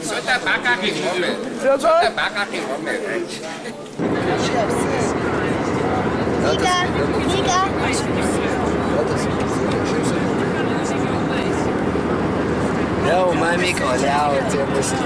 Sota bakaki moment. Sota bakaki moment. Nika. Não, mami, olha, eu tenho você.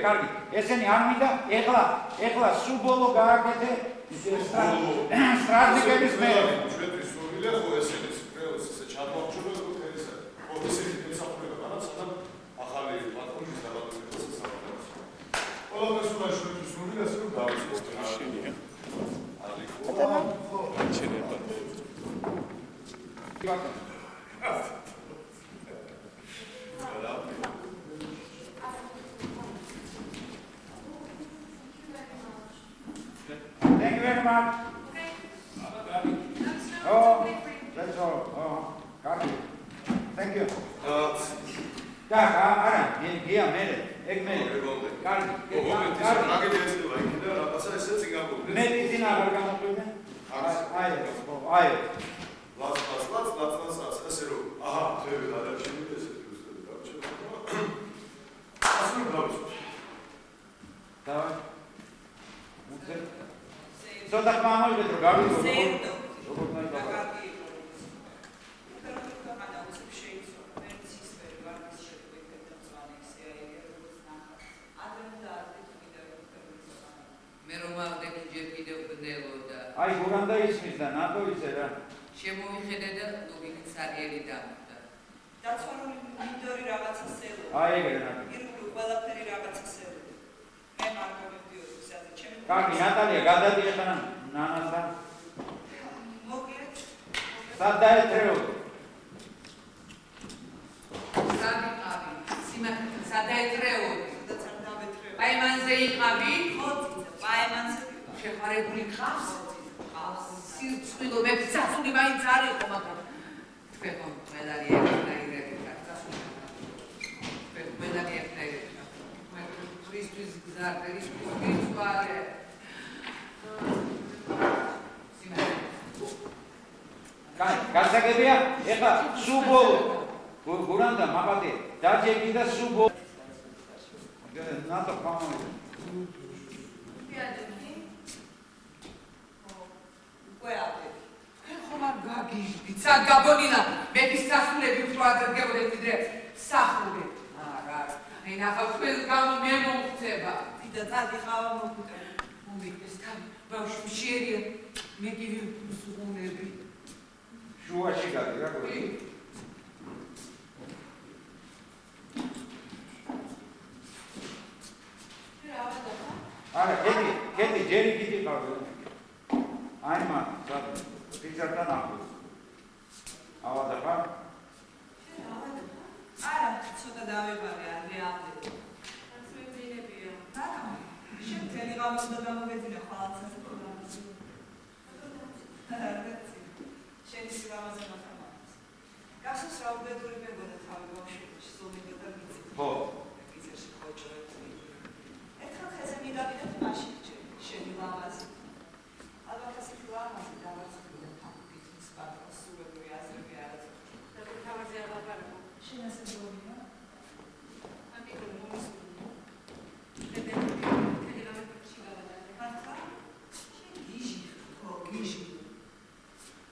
კარგი, ესენი არ მინდა, ეხლა სუბოლო გააკეთე სტრატეგიების მე. ჩვენთვის სურვილია ხო ესენიც ყველას ესე ჩამოვჭრა ხერისა. ხო ესენი მოსახლეობა განაც სანამ ახალი პატრონის დაბადებას საფრთხეს. ყველაფერს უნდა ჩვენთვის სურვილია ასე რომ გავიცნოთ. შენია. ხო, შეიძლება. Thank you very much. Oh, that's all. Oh, got it. Thank you. Так, я mere. Ek mere. Got it. Medicine არ გამოგვიყვება? აი. ლაც, ასე რომ, აჰა, ხევი გადარჩენილი ესეთი უბრალოდ გავჩერდა. ასე რომ გავჩერდა. დავай. Sota mano dentro gabi. Sento. Me lo guardo და ნატოიზე რა. შემოვიხედე და ლოგიკით სარიელი დამხვდა. დაცვანული მინდორი რაღაცა სელო. აი ეგრე ნატო. ირგვლივ ყველაფერი რაღაცა სელო. მე მაგ მომდიოდი გზაზე, ჩემი. კაკი ნატალია გადადიე ხანა ნანასთან. მოგეთ. სად დაეთრეოდი? სამიყავი, სიმართლე სადაეთრეოდი. სადაც არ დავეთრეო. პაემანზე იყავი? ხო, პაემანზე. შეყარებული ხავს? ხავს. სიცხვილო მე წასული მაინც არ იყო, მაგრამ თქვენ ხომ ყველანი ერთნაირები ხართ, წასული. თქვენ ყველანი ერთნაირები ხართ. მე ქრისტეს გზარდე, ქრისტეს გიცვალე. გასაგებია? ეხლა სუბოლო. გურანდა მაღალდი დაჯეგი და სუბოლო. ნატო ხამო. პიადები. ყოაბი. ხომ არ გაგიჟდით, სად გაბონილა? მეფის სასულები უფრო ადრე გებოდნენ ვიდრე სახური. არა, აი ნახავ თქვენ გამო მე მომხდება. და დადი ხავა მოგვიტა. მომიგდეს თავი, ბავშვი მშიერია, მე კი ვსუღუნები. შუაში გადი რა გქონდა? არა, კეთი ჯერი კიდე ყავდა. აი მან, ფიძართან ახლოს. ავადა ხარ? არა, ცოტა დავებარე არ რეალდება. ასვეძინებია. არა, შენ თელი გამოდა გამოგეძინა ხალხსაც პროგრამაზე. შენი სიამაზე მათამატიკას. გასოს რა უბედური მეგონა თავი ბავშვებში, ზომიდა და მიწი. ხო. იზერში ხოჭრები. ერთხელ ხეზე მიდავიდეთ მაშინ შენი ლამაზი. ალბათ ასე ლამაზი დავარცხდა თავით მსგავსი სულები აზრები არაც. და თავაზე აღაბარებო. შენ ასე ზომია? ამიტომ მომისული. მე რამე შეგავდა. ხარხა? შენ გიჟი, ხო, გიჟი.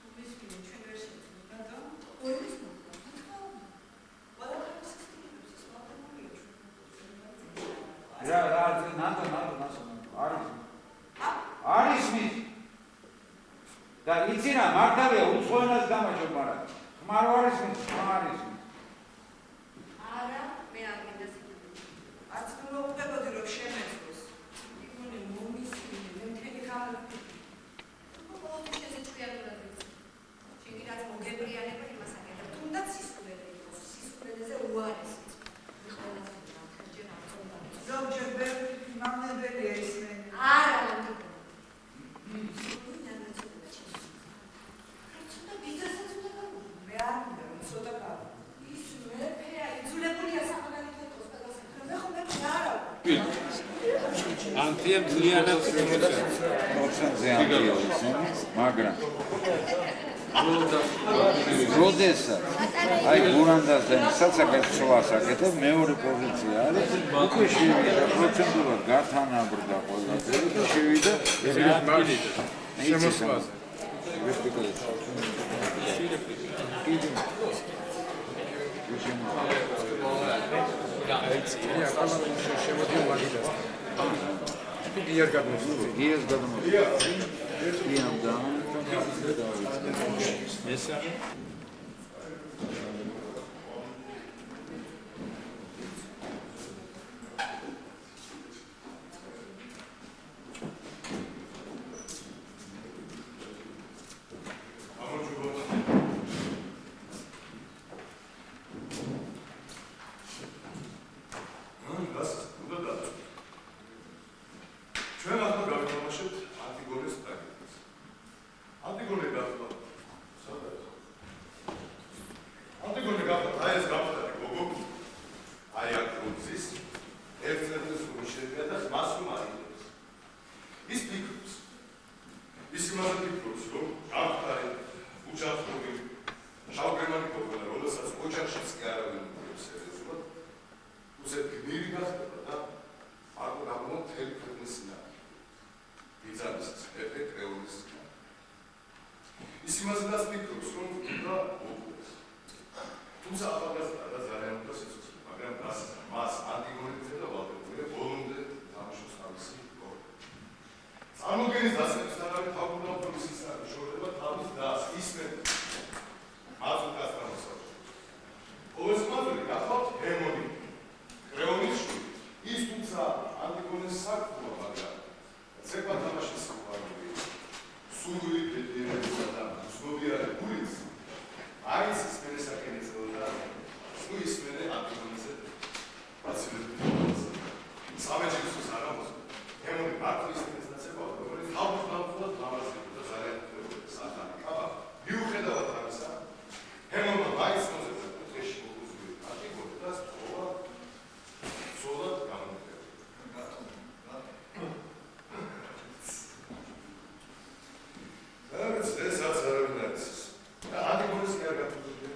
მომისული ჩვენ ვერ შეძლებ, რატო? ორის მოყვა. რა ნატო არის მის და იცი რა მართალია უცხოენას გამაჩობ მაგრამ ხმარო არის მის არის არა მე არ მინდა სიტყვები არც მე უყებოდი რომ შემეწოს იქონე მომისული მე მთელი ხალხი ყოველთვის შეძეჭვიანურად ვიცი შენი რაც მოგებრიანება იმას აკეთებ თუნდაც სისხლდეზე იყოს სისხლდეზე უარესი ზოგჯერ ბევრი მამნებელია ისმენ არა მე არ მინდა რომ ცოტა გავ ის მეფეა იძულებულია საყანალით ეთქოს გადასახადო მე ხომ მე არა ანტიემ ძლიანად მაგრამ როდესაც აი გურანდაზე საცაკეთლოს აკეთებ მეორე პოზიცია არის უკვე შევიდა პროცედურა გათანაბრდა ყველაფერი და შევიდა შემოსვლაზე ამოგენის დასაწყისად თავგადასავლის ისტორია შორდება ანტიგონეს საქმეა, მაგრამ ცეკვა თამაშის საქმეა. სული პედიერისა და ზღობიარე გულიც არის ის მერესაკენეს და სუის მერე ანტიგონეზე პაციენტებს სამეჯლისოს არამოს ემონი მართლის ნაცება რომელიც თავბრუნავად ლამაზი და ძალიან სახანი კაბა მიუხედავად ამისა ემონმა მაიცნოზე წეში მოგუზული ანტიგონე და სულად გამოდიოდა ეს ესაც არავინ არის ანტიგონეს კი არ გათხოვდა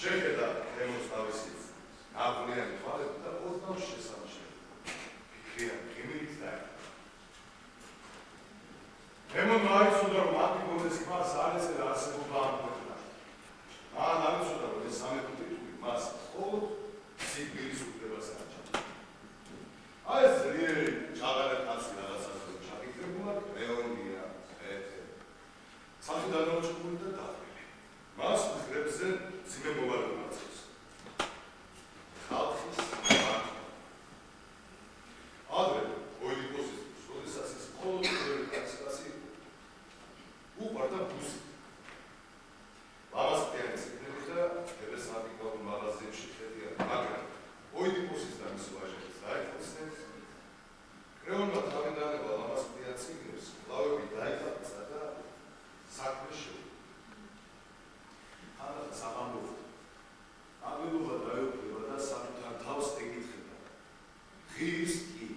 შეხედა ემონს თავისი აღვლიანი თვალები და ოდნავ შესამჩნევი ფიქრია გემით და ემონმა აიცოდა რომ ანტიგონეს მას არ ეწერა არსებობა ამ ქვეყნაში მან აიცოდა რომ ეს სამეფო ტიტული მას მხოლოდ სიკვდილის უფლებას აჩვენა აი ეს ძლიერი ჩაღარე კაცი რაღაცას ჩაფიქრებულა მეონია სახი დანაოჭებული და დაღლილი მას მხრებზე ძიმე მოვალეობა აწევს ხალხის ადრე ოიდიპოსის როდესაც ის მხოლოდ პირველი კაცი უყვარდა ბუსი ლამაზ-ფიანის იქნები და ებესნაბიკაურ მაღაზიებში ხედია მაგრამ ოიდიპოსის და მისი ვაჟების დაიხოცნენ კრეონმა თავიდანება ლამაზ-ფიანს იქნებს ლავები დაიხატა და საქმე შეუდგა ამათ საბამბო აგებობა დაეუფლება და საკუთარ თავს ეკითხება ღირს კი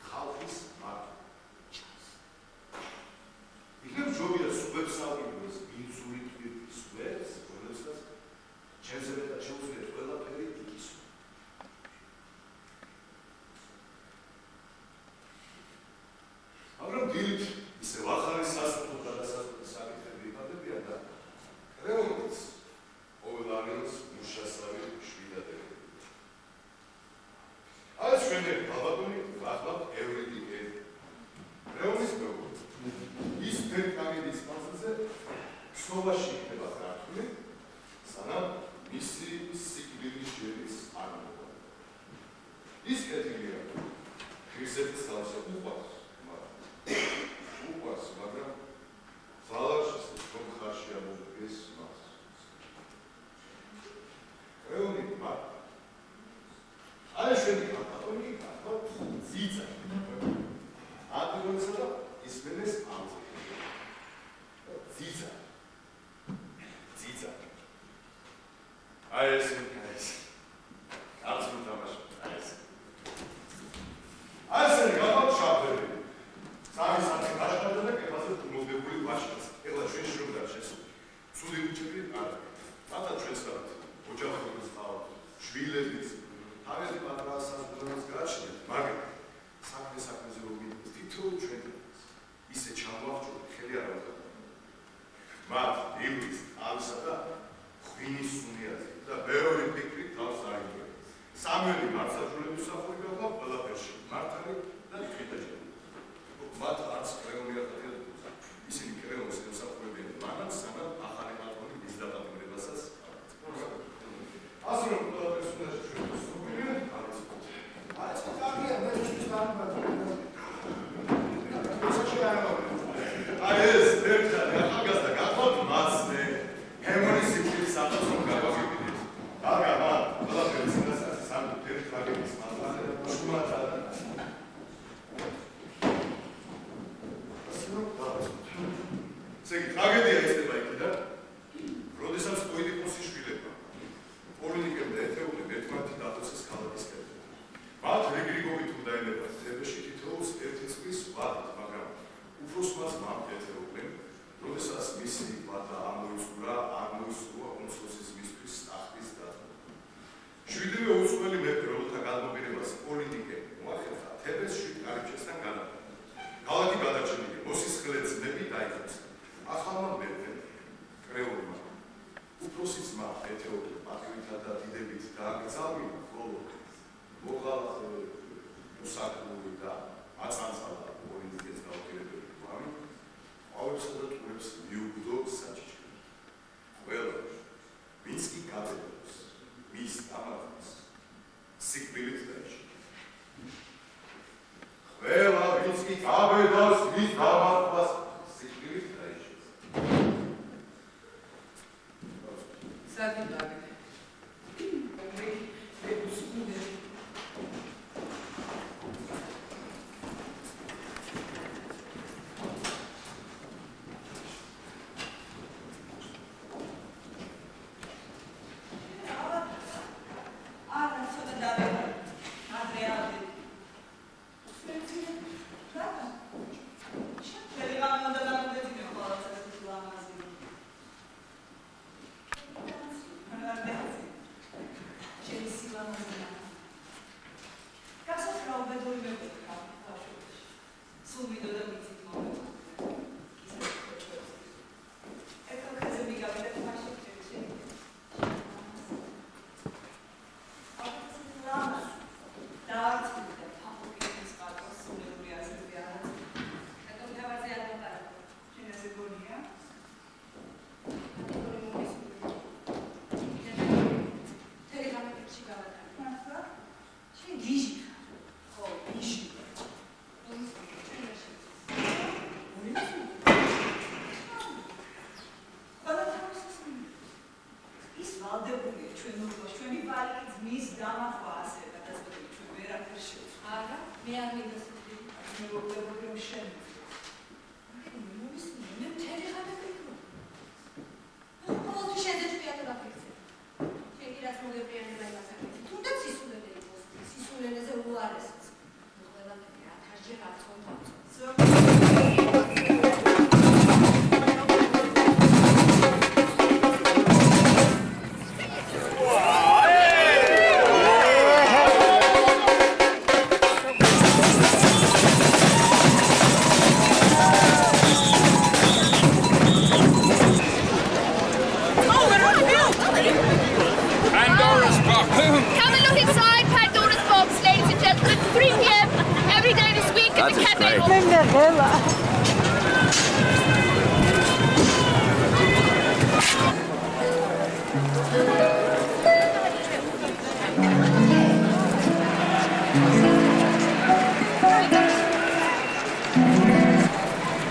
ხალხის მართვა იქნებ ჯობია სუბებს ავიდოს ინსული ტვირთი სუბებს რომელსაც ჩემზე მეტად შეუძლიათ ყველაფერი იკისო მაგრამ დილით ისე ვახარის სასწრაფო გადასაწყვეტი საკითხები იფარდებიან და კრეონიც ყოველარიოს მუშასავი შვიდადები. აი ჩვენი ბაბადონი ვახლავ ევრიდიკე. კრეონის მეგობარი. ის ფერკამედის მასზე სლოვაში იქნება ქართული, სანამ მისი სიკვდილის ჯერის არ მოვა. ის კეთილია. ქრისტეს თავზე უყვარს, მაგრამ ძალაშს რომ ხარში ამოდგეს მას. კრეონი მაგ აი შენი კატონი კატო ძიძა ანტიგონესა და ისმენეს ამზე ძიძა აი ეს არც თამაში აი ეს გაბა შაბები სამი გაშკარდა და კეფაზე მოვდებული ვაშკაც ეხლა ჩვენ შრომდა შესულ ცუდი უჩები არ დადა ჩვენს გარეთ ოჯახის თავ შვილების თავისი პატრას საზრდოობს გაჩნია მაგრამ საქმეზე მოგიდეს თითოეულ ჩვენ ისე ჩამოვახჭო ხელი არ აღდგა მათ იბრის ამისა და ღვინის სუნიაზე და მეორე ფიქრი თავს აიგო სამელი მარცხაჟულების საფური გახდა ყველაფერში მართალი და თვითაჭრილი მათ არც კრეონი არ დადიოდა ისინი კრეონს ემსახურებიან მანამ სანამ ახალი პატრონი მის დაპატიმრებასაც ასე რომ ყველაფერს უნდა შეგვიძლია არის აბედოს მის დამარხვას სიკვდილით დაიშვა. საკითხი.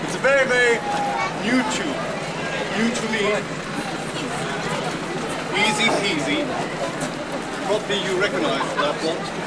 It's very, very new to me. Easy peasy. Probably you recognize that one.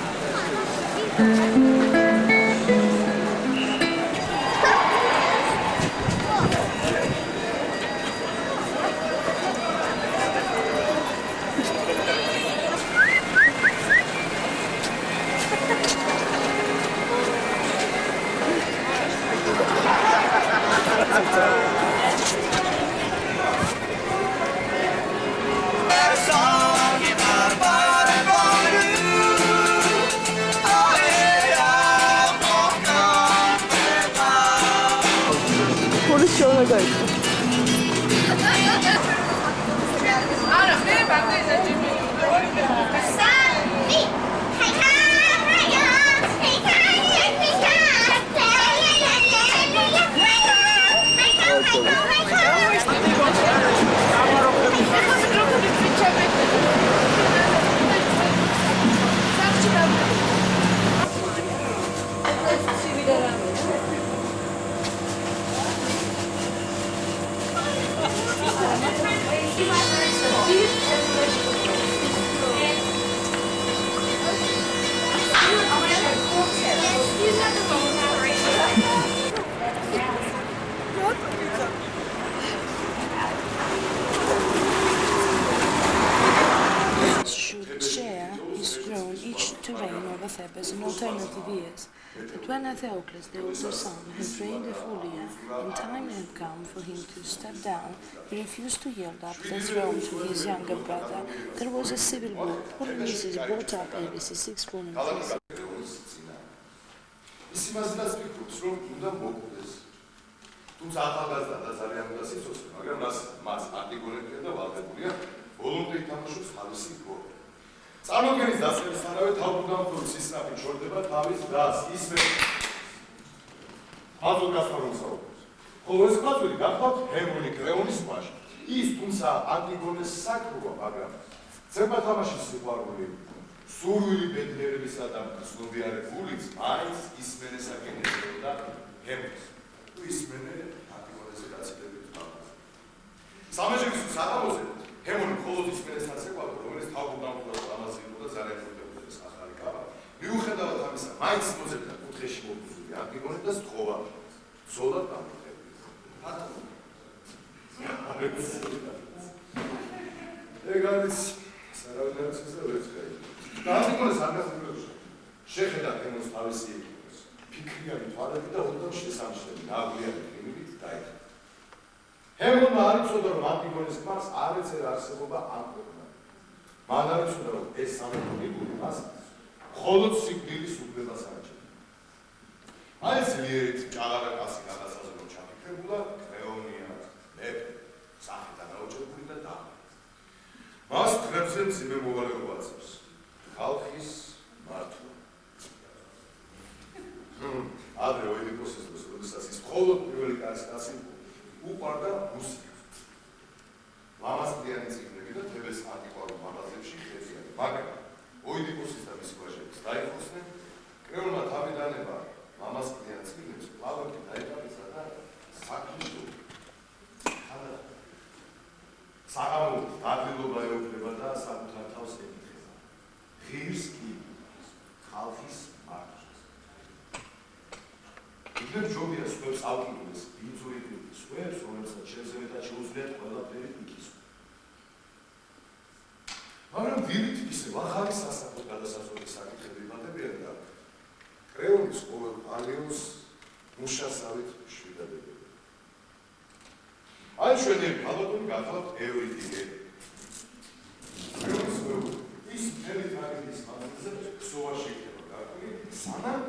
As an alternative years, that when Theocles, the older son, had reigned a full year, and time had come for him to step down, he refused to yield up the throne to his younger brother. There was a civil war. Polonices brought up Avices' exponent. წარმოგენის დასწრებისთანავე თავმჯდომარე სისწრაფით შორდება თავის დას ისმე აზოტასთან საუბრობს. ხოლო ეს ხაზური გახლავთ ჰერმონი კრეონის ვაჟი. ის თუმცა ანტიგონეს საქმროა, მაგრამ ძება თამაშის სიყვარული, სურვილი ბედნიერებისა და მცნობიარე გულიც მაინც ისმენეს აკენებდა ჰემონს. თუ ისმენე ანტიგონეზე გაცილებით თავს. სამეჯერის საღამოზე ჰემონი მხოლოდ ისმენესთან ეკვატორ, რომელიც თავგუდამხურად ამაზე იყო და ძალიან ეხუტებოდეს ახალი კაბა. მიუხედავად ამისა, მაინც მოძებნა კუთხეში მობრძოლი ანტიგონე და სთხოვა ზოლად დამკვიდრებული. ეგ არის სარავინარის ზევრეცხელი. და ანტიგონეს არგაზმირებს შეხედა ჰემონს თავისი ფიქრიანი თვალები და ოდნავ შესამჩნევი ნაგვიანი კრიმით დაიხადა. ჰემონმა არ იცოდა, რომ ანტიგონეს ქმარს არ ეწერა არსებობა ამ ქვეყნად. მან არ იცოდა, რომ ეს სამეფო მას მხოლოდ სიკვდილის უფლებას აჩენდა. აი ძლიერით ჭაღარა კაცი გადასაზრდო ჩაფიქრებულა, კრეონია, მეფე, სახით ანაოჭებული და დაღლილი. მას კრებზე მძიმე მოვალეობა აწევს. ხალხის მართვა. ადრე ოიდიპოსის დროს, როდესაც ის მხოლოდ პირველი კაცი უყვარდა მუსიკას. ლამაზყლიანი წიგნები და თებეს ანტიკვარულ მაღაზიებში ხერხიანა. მაგრამ ოიდიპოსის და მისი ვაჟების დაიხოსნენ, კრეონმა თავი დანება ლამაზყლიან წიგნებს კვლავაკი დაეკავისა და საქმისო საღამო დადლილობა ეუფლება და საკუთარ თავს ეკითხება. ღირს კი ხალხის მართვას. იქნებ ჯობია სხვებს ავკიდდეს ბინძური სხვებს, რომელსაც შეზევეთად შეუძლიათ ყველაფერი იქისო. მაგრამ დილით ისევ ახალი სასახლე გადასასვლელი საკითხები იმატებიან და კრეონის ყოველ პალეონს მუშასავით შვიდადებენ. აი შვედები ალბათული გახლავთ ევრიდიკე. კრეონის ის მთელი ტრაგედიის მანძილზე ქსოვაში იქნება გარკვეული, სანამ